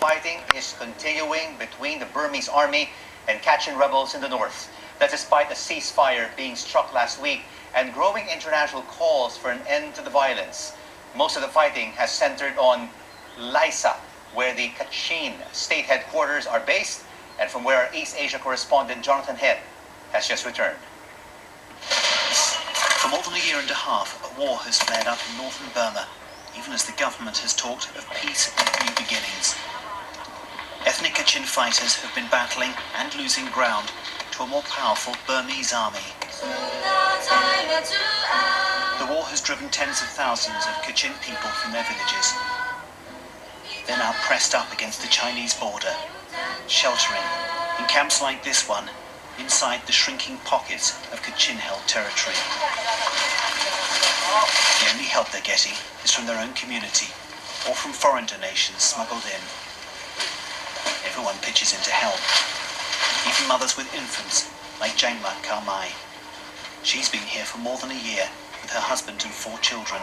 Fighting is continuing between the Burmese army and Kachin rebels in the north. That's despite a ceasefire being struck last week and growing international calls for an end to the violence. Most of the fighting has centered on Lisa, where the Kachin state headquarters are based, and from where our East Asia correspondent Jonathan Head has just returned. For more than a year and a half, a war has flared up in northern Burma, even as the government has talked of peace and new beginnings. Ethnic Kachin fighters have been battling and losing ground to a more powerful Burmese army. The war has driven tens of thousands of Kachin people from their villages. They're now pressed up against the Chinese border, sheltering in camps like this one, inside the shrinking pockets of Kachin-held territory. The only help they're getting is from their own community or from foreign donations smuggled in. Everyone pitches in to help, even mothers with infants like Jangma Karmai. She's been here for more than a year with her husband and 4 children,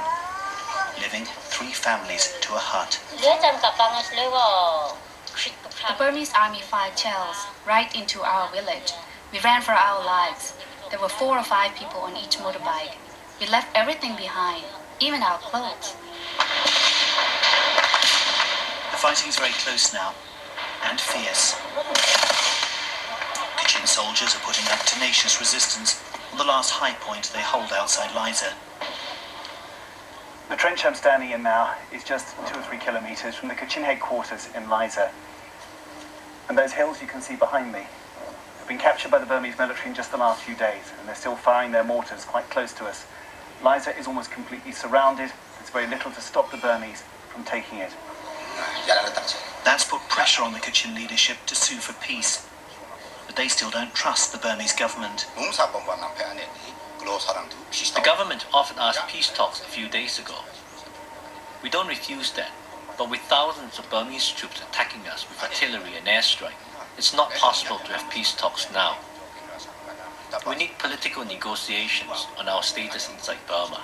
living 3 families to a hut. The Burmese army fired shells right into our village. We ran for our lives. There were 4 or 5 people on each motorbike. We left everything behind, even our clothes. The fighting's very close now, and fierce. Kachin soldiers are putting up tenacious resistance on the last high point they hold outside Lisa. The trench I'm standing in now is just 2 or 3 kilometers from the Kachin headquarters in Lisa. And those hills you can see behind me have been captured by the Burmese military in just the last few days, and they're still firing their mortars quite close to us. Lisa is almost completely surrounded. There's very little to stop the Burmese from taking it. That's put pressure on the Kachin leadership to sue for peace, but they still don't trust the Burmese government. The government offered us peace talks a few days ago. We don't refuse that, but with thousands of Burmese troops attacking us with artillery and airstrike, it's not possible to have peace talks now. We need political negotiations on our status inside Burma.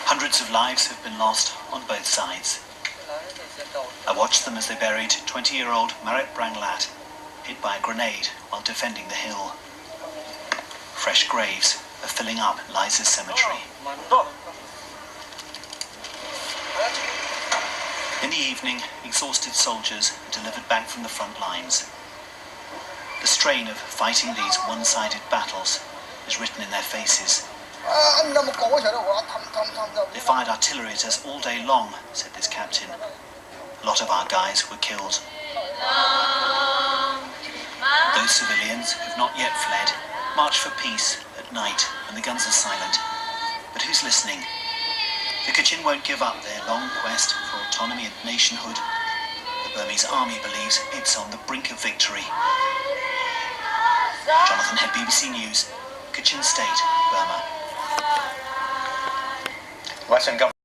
Hundreds of lives have been lost on both sides. I watched them as they buried 20-year-old Marit Branglat, hit by a grenade while defending the hill. Fresh graves are filling up Lisa's cemetery. In the evening, exhausted soldiers are delivered back from the front lines. The strain of fighting these one-sided battles is written in their faces. They fired artillery at us all day long, said this captain. A lot of our guys were killed. Those civilians who've not yet fled march for peace at night when the guns are silent. But who's listening? The Kachin won't give up their long quest for autonomy and nationhood. The Burmese army believes it's on the brink of victory. Jonathan Head, BBC News, Kachin State, Burma. Western government